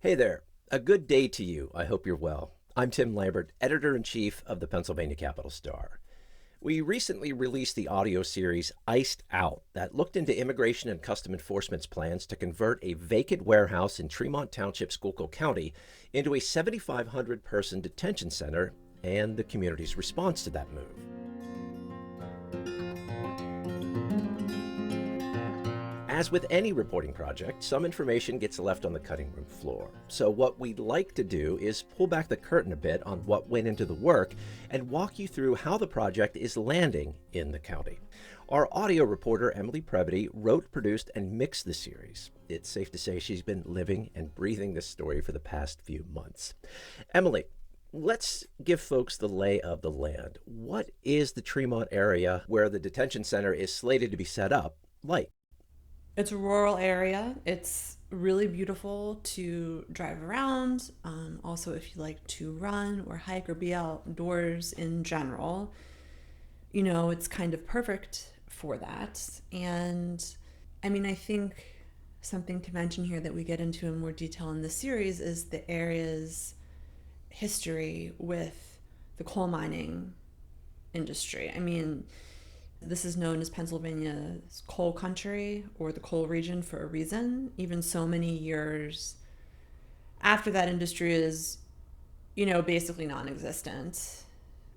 Hey there. A good day to you. I hope you're well. I'm Tim Lambert, editor-in-chief of the Pennsylvania Capital Star. We recently released the audio series Iced Out that looked into Immigration and Custom Enforcement's plans to convert a vacant warehouse in Tremont Township, Schuylkill County into a 7,500-person detention center and the community's response to that move. As with any reporting project, some information gets left on the cutting room floor. So what we'd like to do is pull back the curtain a bit on what went into the work and walk you through how the project is landing in the county. Our audio reporter, Emily Previti, wrote, produced, and mixed the series. It's safe to say she's been living and breathing this story for the past few months. Emily, let's give folks the lay of the land. What is the Tremont area where the detention center is slated to be set up like? It's a rural area. It's really beautiful to drive around. Also, if you like to run or hike or be outdoors in general, it's kind of perfect for that. And I think something to mention here that we get into in more detail in this series is the area's history with the coal mining industry. This is known as Pennsylvania's coal country or the coal region for a reason. Even so many years after that industry is, basically non-existent,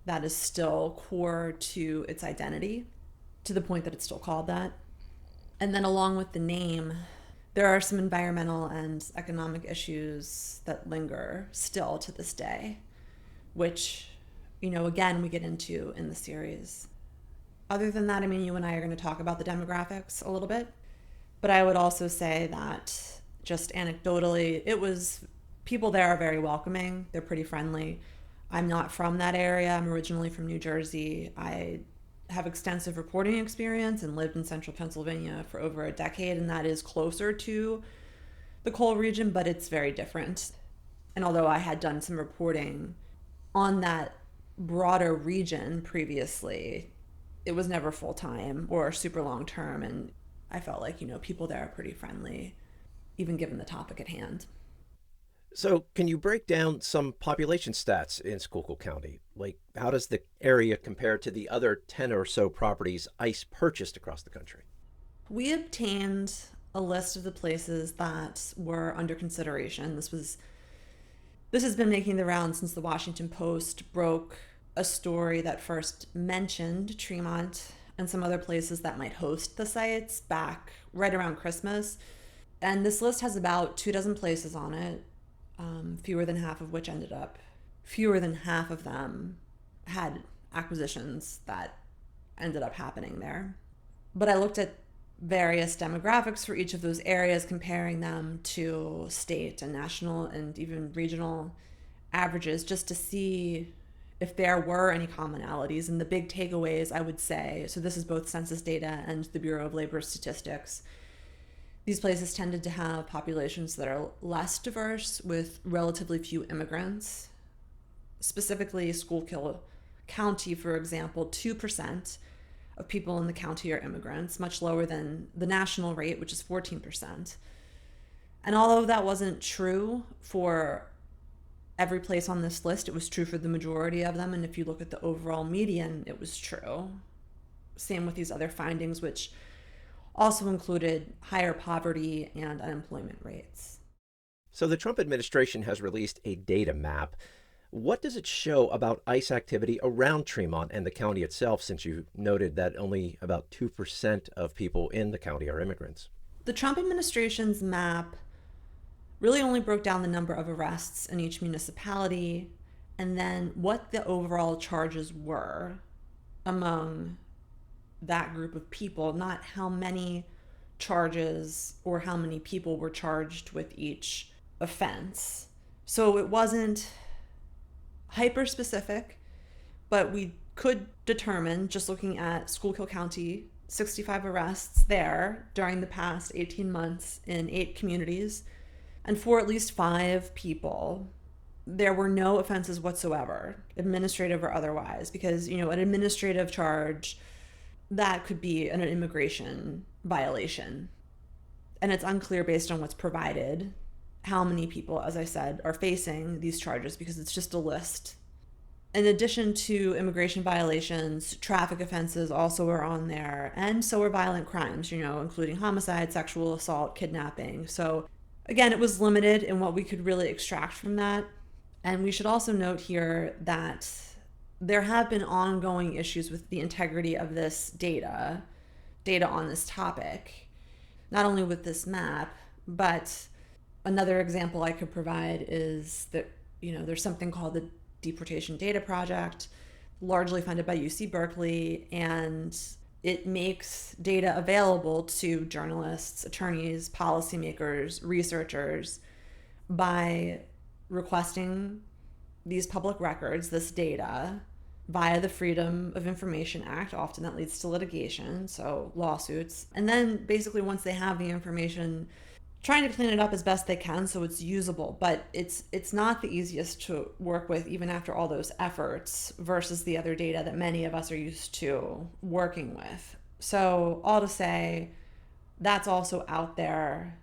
that is still core to its identity, to the point that it's still called that. And then along with the name, there are some environmental and economic issues that linger still to this day, which, again, we get into in the series. Other than that, you and I are going to talk about the demographics a little bit. But I would also say that just anecdotally, people there are very welcoming. They're pretty friendly. I'm not from that area. I'm originally from New Jersey. I have extensive reporting experience and lived in central Pennsylvania for over a decade, and that is closer to the coal region, but it's very different. And although I had done some reporting on that broader region previously, it was never full-time or super long-term, and I felt like, people there are pretty friendly, even given the topic at hand. So, can you break down some population stats in Schuylkill County? Like, how does the area compare to the other 10 or so properties ICE purchased across the country? We obtained a list of the places that were under consideration. This has been making the rounds since the Washington Post broke a story that first mentioned Tremont and some other places that might host the sites back right around Christmas. And this list has about 24 places on it, fewer than half of them had acquisitions that ended up happening there. But I looked at various demographics for each of those areas, comparing them to state and national and even regional averages, just to see if there were any commonalities. And the big takeaways, I would say, so this is both census data and the Bureau of Labor Statistics, these places tended to have populations that are less diverse with relatively few immigrants. Specifically, Schuylkill County, for example, 2% of people in the county are immigrants, much lower than the national rate, which is 14%. And although that wasn't true for every place on this list, it was true for the majority of them. And if you look at the overall median, it was true. Same with these other findings, which also included higher poverty and unemployment rates. So, the Trump administration has released a data map. What does it show about ICE activity around Tremont and the county itself, since you noted that only about 2% of people in the county are immigrants? The Trump administration's map really only broke down the number of arrests in each municipality and then what the overall charges were among that group of people, not how many charges or how many people were charged with each offense. So it wasn't hyper specific, but we could determine, just looking at Schuylkill County, 65 arrests there during the past 18 months in 8 communities. And for at least 5 people, there were no offenses whatsoever, administrative or otherwise, because, an administrative charge, that could be an immigration violation. And it's unclear based on what's provided how many people, as I said, are facing these charges because it's just a list. In addition to immigration violations, traffic offenses also are on there, and so are violent crimes, including homicide, sexual assault, kidnapping. So again, it was limited in what we could really extract from that. And we should also note here that there have been ongoing issues with the integrity of this data on this topic, not only with this map, but another example I could provide is that, there's something called the Deportation Data Project, largely funded by UC Berkeley, and it makes data available to journalists, attorneys, policymakers, researchers by requesting these public records, this data, via the Freedom of Information Act. Often that leads to litigation, so lawsuits. And then basically once they have the information, trying to clean it up as best they can so it's usable, but it's not the easiest to work with even after all those efforts versus the other data that many of us are used to working with. So all to say, that's also out there,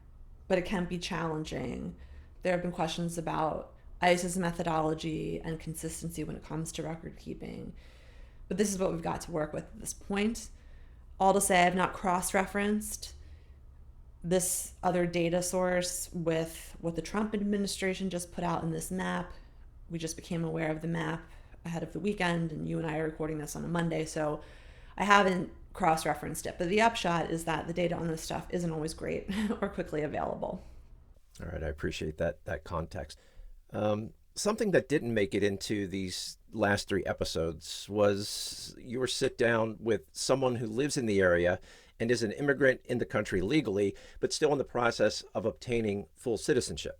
but it can be challenging. There have been questions about ICE's methodology and consistency when it comes to record keeping, but this is what we've got to work with at this point. All to say, I've not cross-referenced this other data source with what the Trump administration just put out in this map. We just became aware of the map ahead of the weekend, and you and I are recording this on a Monday, so I haven't cross-referenced it. But the upshot is that the data on this stuff isn't always great or quickly available. All right, I appreciate that context. Something that didn't make it into these last 3 episodes was your sit down with someone who lives in the area and is an immigrant in the country legally, but still in the process of obtaining full citizenship.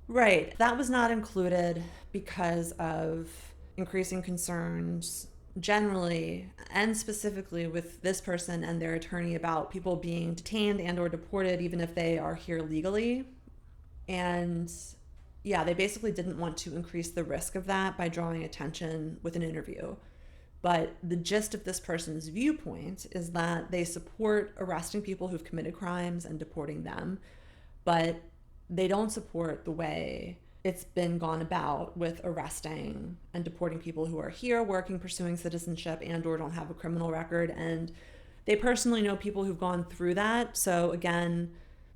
Right. That was not included because of increasing concerns generally and specifically with this person and their attorney about people being detained and or deported even if they are here legally. And yeah, they basically didn't want to increase the risk of that by drawing attention with an interview. But the gist of this person's viewpoint is that they support arresting people who've committed crimes and deporting them, but they don't support the way it's been gone about with arresting and deporting people who are here working, pursuing citizenship, and or don't have a criminal record. And they personally know people who've gone through that. So again,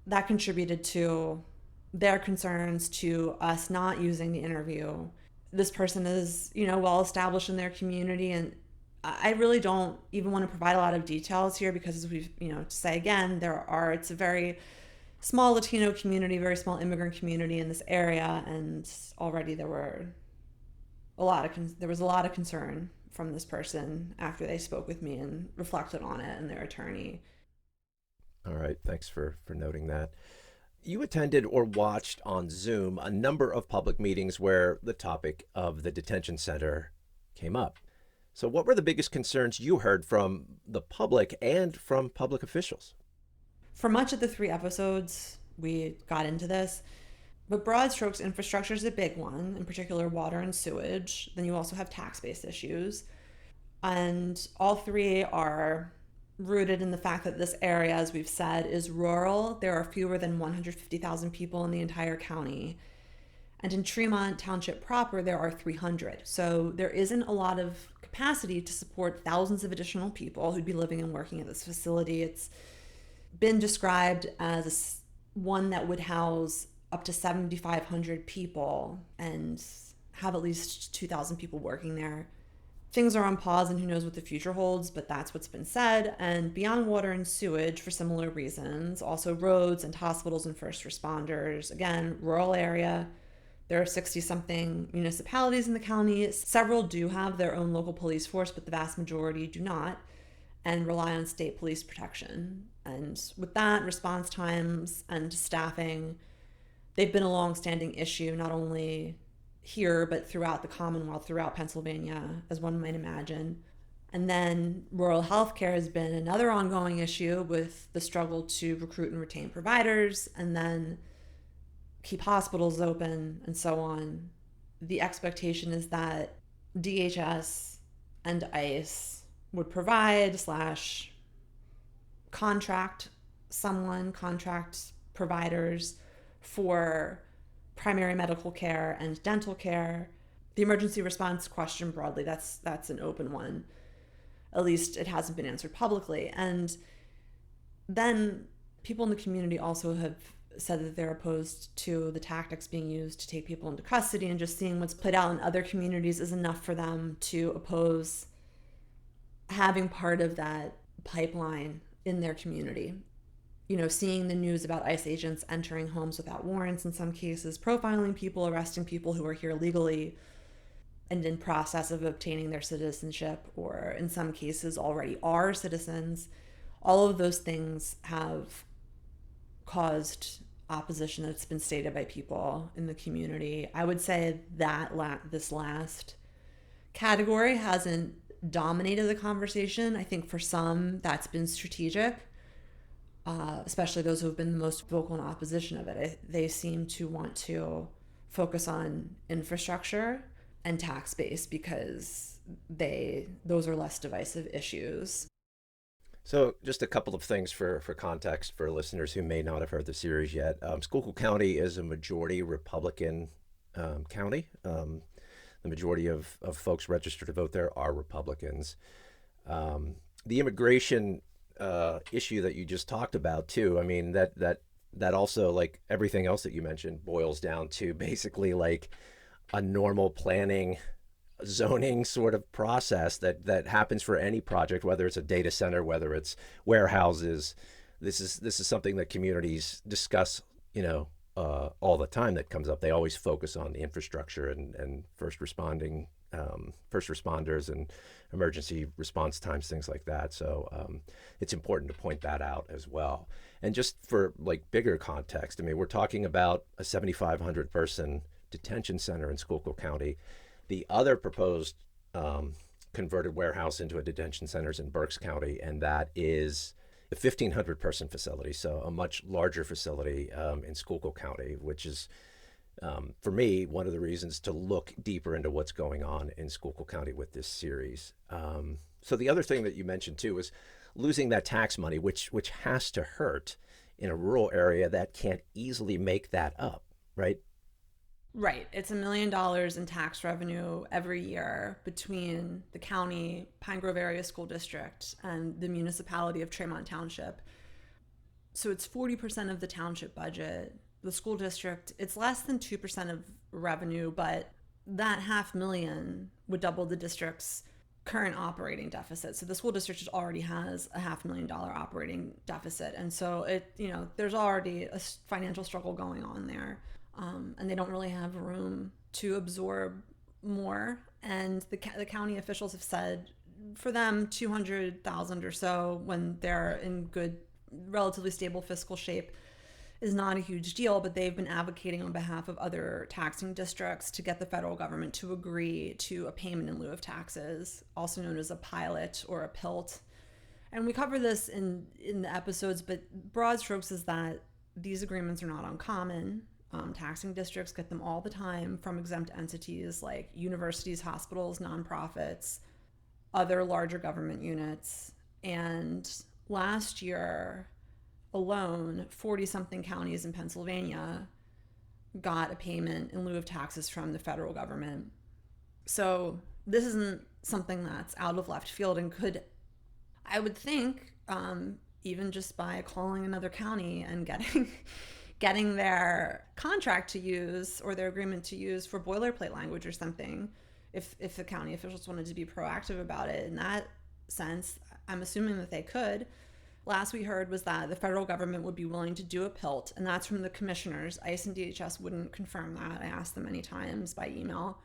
that contributed to their concerns, to us not using the interview. This person is, well established in their community, and I really don't even want to provide a lot of details here because, as we've, to say again, it's a very small Latino community, very small immigrant community in this area, and already there was a lot of concern from this person after they spoke with me and reflected on it and their attorney. All right, thanks for noting that. You attended or watched on Zoom a number of public meetings where the topic of the detention center came up. So what were the biggest concerns you heard from the public and from public officials? For much of the 3 episodes, we got into this, but broad strokes, infrastructure is a big one, in particular water and sewage. Then you also have tax-based issues. And all 3 are rooted in the fact that this area, as we've said, is rural. There are fewer than 150,000 people in the entire county. And in Tremont Township proper, there are 300. So there isn't a lot of capacity to support thousands of additional people who'd be living and working at this facility. It's been described as one that would house up to 7,500 people and have at least 2,000 people working there. Things are on pause and who knows what the future holds, but that's what's been said. And beyond water and sewage, for similar reasons, also roads and hospitals and first responders. Again, rural area. There are 60-something municipalities in the county. Several do have their own local police force, but the vast majority do not and rely on state police protection. And with that, response times and staffing, they've been a long-standing issue, not only here, but throughout the Commonwealth, throughout Pennsylvania, as one might imagine. And then rural healthcare has been another ongoing issue with the struggle to recruit and retain providers and then keep hospitals open and so on. The expectation is that DHS and ICE would provide / contract providers for primary medical care and dental care. The emergency response question broadly, that's an open one. At least it hasn't been answered publicly. And then people in the community also have said that they're opposed to the tactics being used to take people into custody, and just seeing what's played out in other communities is enough for them to oppose having part of that pipeline in their community. You know, seeing the news about ICE agents entering homes without warrants in some cases, profiling people, arresting people who are here legally and in process of obtaining their citizenship, or in some cases already are citizens. All of those things have caused opposition that's been stated by people in the community. I would say that this last category hasn't dominated the conversation. I think for some that's been strategic, especially those who have been the most vocal in opposition of it. They seem to want to focus on infrastructure and tax base because those are less divisive issues. So just a couple of things for context for listeners who may not have heard the series yet. Schuylkill County is a majority Republican county. The majority of folks registered to vote there are Republicans. The immigration issue that you just talked about too, I mean, that also, like everything else that you mentioned, boils down to basically like a normal planning zoning sort of process that happens for any project, whether it's a data center, whether it's warehouses. This is something that communities discuss, all the time. That comes up. They always focus on the infrastructure and first responders and emergency response times, things like that. So it's important to point that out as well. And just for like bigger context, I mean, we're talking about a 7,500 person detention center in Schuylkill County. The other proposed converted warehouse into a detention center is in Berks County, and that is a 1,500 person facility, so a much larger facility in Schuylkill County, which is, for me, one of the reasons to look deeper into what's going on in Schuylkill County with this series. So the other thing that you mentioned too is losing that tax money, which has to hurt in a rural area that can't easily make that up, right? Right. It's $1 million in tax revenue every year between the county, Pine Grove Area School District, and the municipality of Tremont Township. So it's 40% of the township budget. The school district, it's less than 2% of revenue, but that $500,000 would double the district's current operating deficit. So the school district already has a $500,000 operating deficit. And so there's already a financial struggle going on there. And they don't really have room to absorb more. And the county officials have said for them, $200,000 or so when they're in good, relatively stable fiscal shape is not a huge deal, but they've been advocating on behalf of other taxing districts to get the federal government to agree to a payment in lieu of taxes, also known as a pilot or a PILT. And we cover this in the episodes, but broad strokes is that these agreements are not uncommon. Taxing districts get them all the time from exempt entities like universities, hospitals, nonprofits, other larger government units. And last year alone, 40-something counties in Pennsylvania got a payment in lieu of taxes from the federal government. So this isn't something that's out of left field and could, I would think, even just by calling another county and getting their contract to use or their agreement to use for boilerplate language or something, if the county officials wanted to be proactive about it in that sense, I'm assuming that they could. Last we heard was that the federal government would be willing to do a PILT, and that's from the commissioners. ICE and DHS wouldn't confirm that. I asked them many times by email.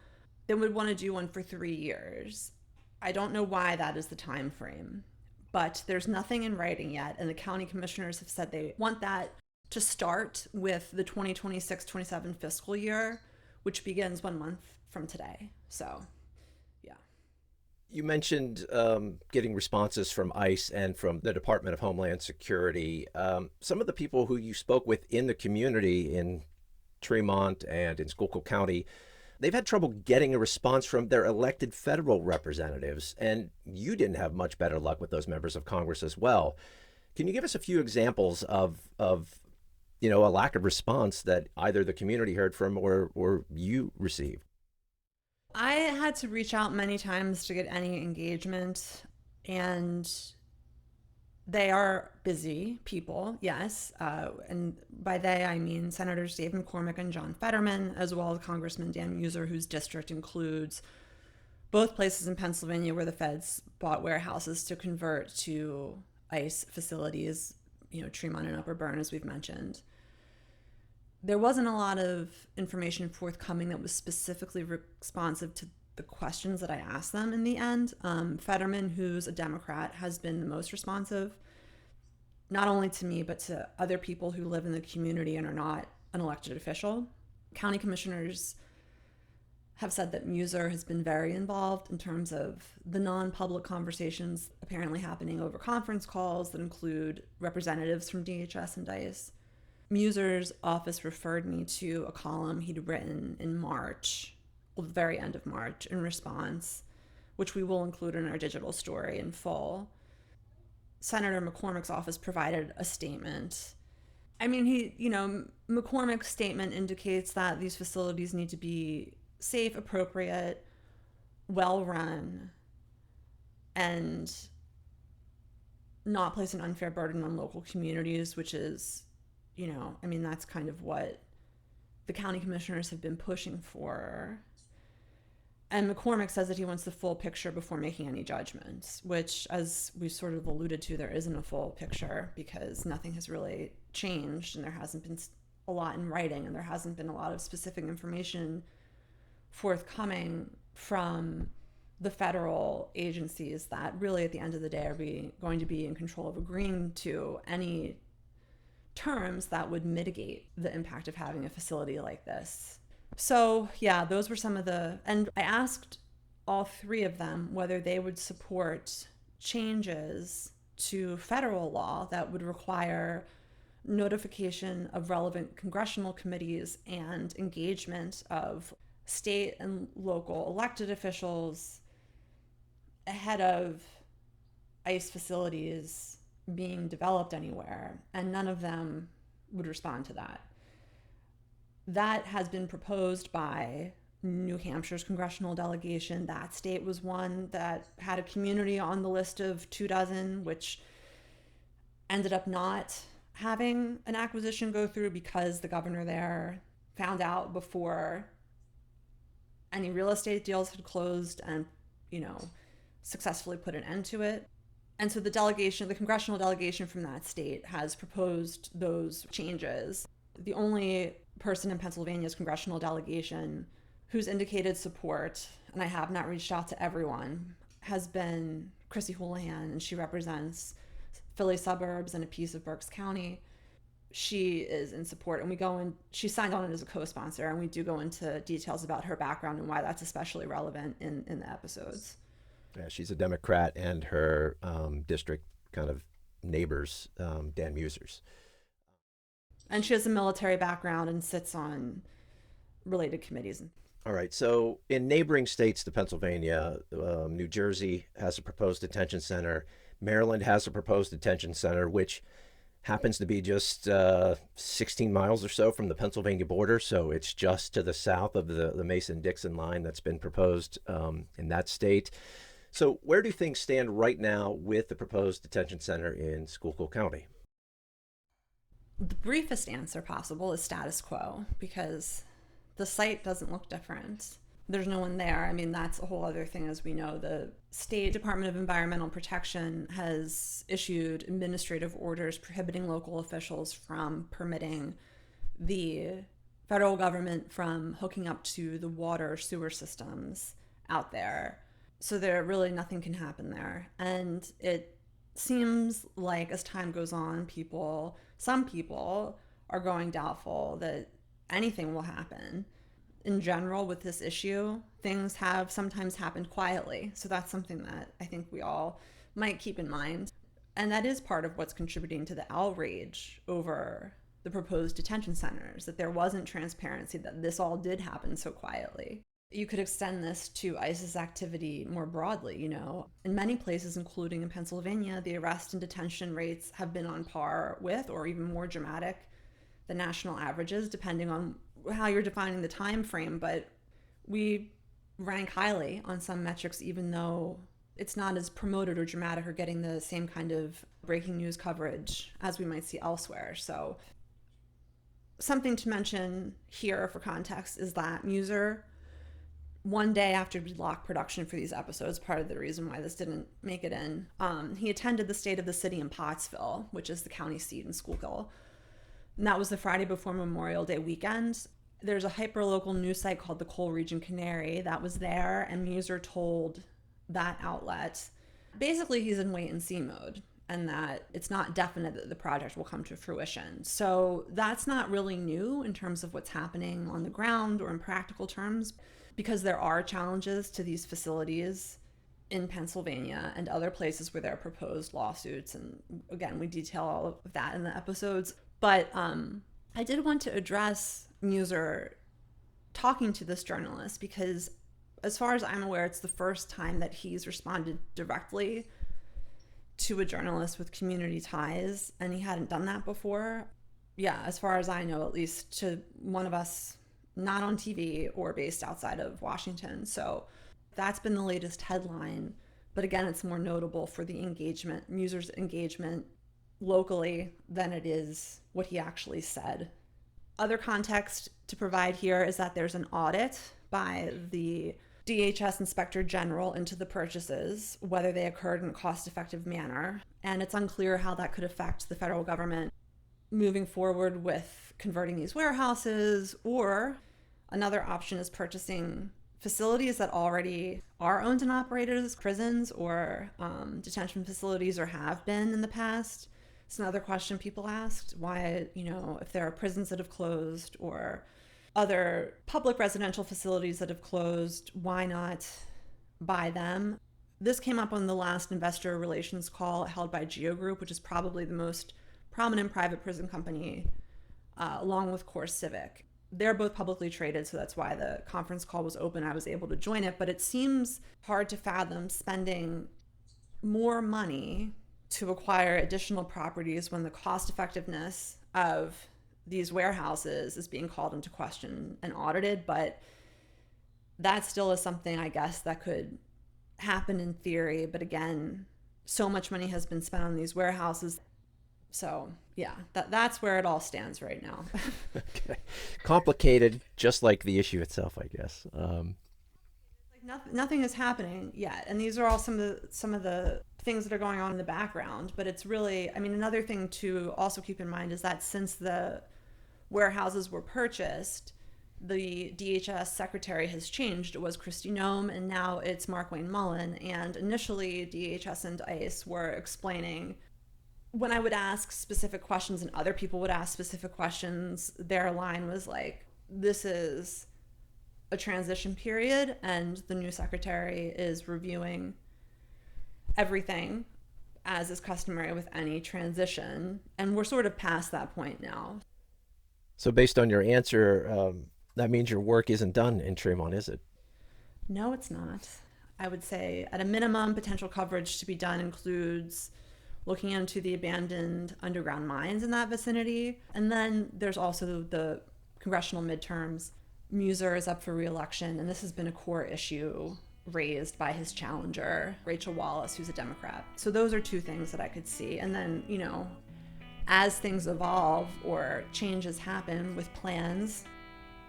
They would want to do one for 3 years. I don't know why that is the time frame, but there's nothing in writing yet, and the county commissioners have said they want that to start with the 2026-27 fiscal year, which begins 1 month from today. So, yeah. You mentioned getting responses from ICE and from the Department of Homeland Security. Some of the people who you spoke with in the community in Tremont and in Schuylkill County, they've had trouble getting a response from their elected federal representatives, and you didn't have much better luck with those members of Congress as well. Can you give us a few examples of a lack of response that either the community heard from or you received? I had to reach out many times to get any engagement, and they are busy people, yes. And by they, I mean Senators Dave McCormick and John Fetterman, as well as Congressman Dan Muser, whose district includes both places in Pennsylvania where the feds bought warehouses to convert to ICE facilities, Tremont and Upper Burn, as we've mentioned. There wasn't a lot of information forthcoming that was specifically responsive to the questions that I asked them in the end. Fetterman, who's a Democrat, has been the most responsive, not only to me, but to other people who live in the community and are not an elected official. County commissioners have said that Muser has been very involved in terms of the non-public conversations apparently happening over conference calls that include representatives from DHS and DICE. Muser's office referred me to a column he'd written in March, the very end of March, in response, which we will include in our digital story in full. Senator McCormick's office provided a statement. McCormick's statement indicates that these facilities need to be safe, appropriate, well-run, and not place an unfair burden on local communities, which is, that's kind of what the county commissioners have been pushing for. And McCormick says that he wants the full picture before making any judgments, which, as we sort of alluded to, there isn't a full picture because nothing has really changed and there hasn't been a lot in writing and there hasn't been a lot of specific information forthcoming from the federal agencies that really at the end of the day are going to be in control of agreeing to any terms that would mitigate the impact of having a facility like this. So yeah, those were some of and I asked all three of them whether they would support changes to federal law that would require notification of relevant congressional committees and engagement of state and local elected officials ahead of ICE facilities being developed anywhere, and none of them would respond to that. That has been proposed by New Hampshire's congressional delegation. That state was one that had a community on the list of 24, which ended up not having an acquisition go through because the governor there found out before any real estate deals had closed and, successfully put an end to it. And so the congressional delegation from that state has proposed those changes. The only person in Pennsylvania's congressional delegation who's indicated support, and I have not reached out to everyone, has been Chrissy Houlihan, and she represents Philly suburbs and a piece of Berks County. She is in support, and she signed on as a co-sponsor, and we do go into details about her background and why that's especially relevant in the episodes. Yeah, she's a Democrat, and her district kind of neighbors, Dan Muser's. And she has a military background and sits on related committees. All right. So in neighboring states to Pennsylvania, New Jersey has a proposed detention center. Maryland has a proposed detention center, which happens to be just 16 miles or so from the Pennsylvania border. So it's just to the south of the Mason-Dixon line that's been proposed in that state. So where do things stand right now with the proposed detention center in Schuylkill County? The briefest answer possible is status quo, because the site doesn't look different. There's no one there. That's a whole other thing. As we know, the State Department of Environmental Protection has issued administrative orders prohibiting local officials from permitting the federal government from hooking up to the water sewer systems out there. So there really nothing can happen there. And it seems like as time goes on, some people are growing doubtful that anything will happen. In general, with this issue, things have sometimes happened quietly. So that's something that I think we all might keep in mind. And that is part of what's contributing to the outrage over the proposed detention centers, that there wasn't transparency, that this all did happen so quietly. You could extend this to ICE's activity more broadly. In many places, including in Pennsylvania, the arrest and detention rates have been on par with or even more dramatic the national averages, depending on how you're defining the time frame. But we rank highly on some metrics, even though it's not as promoted or dramatic or getting the same kind of breaking news coverage as we might see elsewhere. So something to mention here for context is that Muser, one day after we locked production for these episodes, part of the reason why this didn't make it in, he attended the State of the City in Pottsville, which is the county seat in Schuylkill. And that was the Friday before Memorial Day weekend. There's a hyper-local news site called the Coal Region Canary that was there, and Muser told that outlet basically he's in wait-and-see mode, and that it's not definite that the project will come to fruition. So that's not really new in terms of what's happening on the ground or in practical terms, because there are challenges to these facilities in Pennsylvania and other places where there are proposed lawsuits. And again, we detail all of that in the episodes. But I did want to address Muser talking to this journalist, because as far as I'm aware, it's the first time that he's responded directly to a journalist with community ties, and he hadn't done that before. Yeah, as far as I know, at least to one of us not on TV or based outside of Washington. So that's been the latest headline. But again, it's more notable for the engagement, Muser's engagement locally, than it is what he actually said. Other context to provide here is that there's an audit by the DHS Inspector General into the purchases, whether they occurred in a cost-effective manner, and it's unclear how that could affect the federal government moving forward with converting these warehouses. Or another option is purchasing facilities that already are owned and operated as prisons or detention facilities, or have been in the past. It's another question people asked, why, if there are prisons that have closed or other public residential facilities that have closed, why not buy them? This came up on the last investor relations call held by Geo Group, which is probably the most prominent private prison company, along with CoreCivic. They're both publicly traded, so that's why the conference call was open. I was able to join it, but it seems hard to fathom spending more money to acquire additional properties when the cost effectiveness of these warehouses is being called into question and audited. But that still is something, I guess, that could happen in theory. But again, so much money has been spent on these warehouses. So yeah, that's where it all stands right now. Okay. Complicated, just like the issue itself, I guess. Nothing is happening yet, and these are all some of the things that are going on in the background. But it's really, another thing to also keep in mind is that since the warehouses were purchased, the DHS secretary has changed. It was Kristi Noem, and now it's Mark Wayne Mullen. And initially, DHS and ICE were explaining, when I would ask specific questions and other people would ask specific questions, their line was like, this is a transition period, and the new secretary is reviewing everything as is customary with any transition. And we're sort of past that point now. So based on your answer, that means your work isn't done in Tremont, is it? No, it's not. I would say at a minimum, potential coverage to be done includes looking into the abandoned underground mines in that vicinity. And then there's also the congressional midterms. Muser is up for re-election, and this has been a core issue raised by his challenger, Rachel Wallace, who's a Democrat. So those are two things that I could see. And then, as things evolve or changes happen with plans,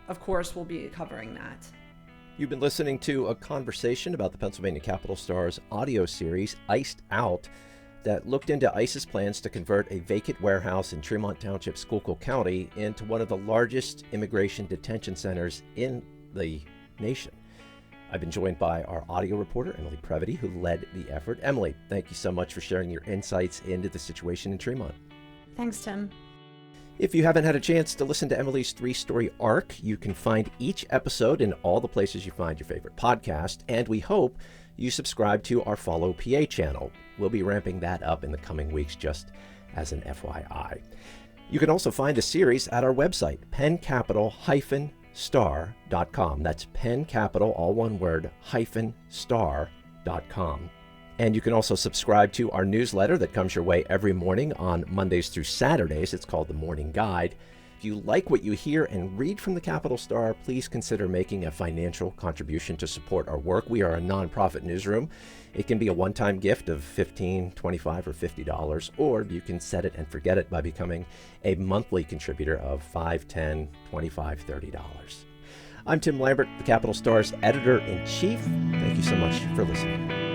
of course, we'll be covering that. You've been listening to a conversation about the Pennsylvania Capital Star's audio series, Iced Out, that looked into ICE's plans to convert a vacant warehouse in Tremont Township, Schuylkill County, into one of the largest immigration detention centers in the nation. I've been joined by our audio reporter, Emily Previti, who led the effort. Emily, thank you so much for sharing your insights into the situation in Tremont. Thanks, Tim. If you haven't had a chance to listen to Emily's 3-story arc, you can find each episode in all the places you find your favorite podcast, and we hope you subscribe to our Folo PA channel. We'll be ramping that up in the coming weeks, just as an FYI. You can also find the series at our website, pencapital-star.com. That's pencapital, all one word, -star.com. And you can also subscribe to our newsletter that comes your way every morning on Mondays through Saturdays. It's called The Morning Guide. If you like what you hear and read from the Capital Star, please consider making a financial contribution to support our work. We are a nonprofit newsroom. It can be a one-time gift of $15, $25, or $50, or you can set it and forget it by becoming a monthly contributor of $5, $10, $25, $30. I'm Tim Lambert, the Capital Star's editor-in-chief. Thank you so much for listening.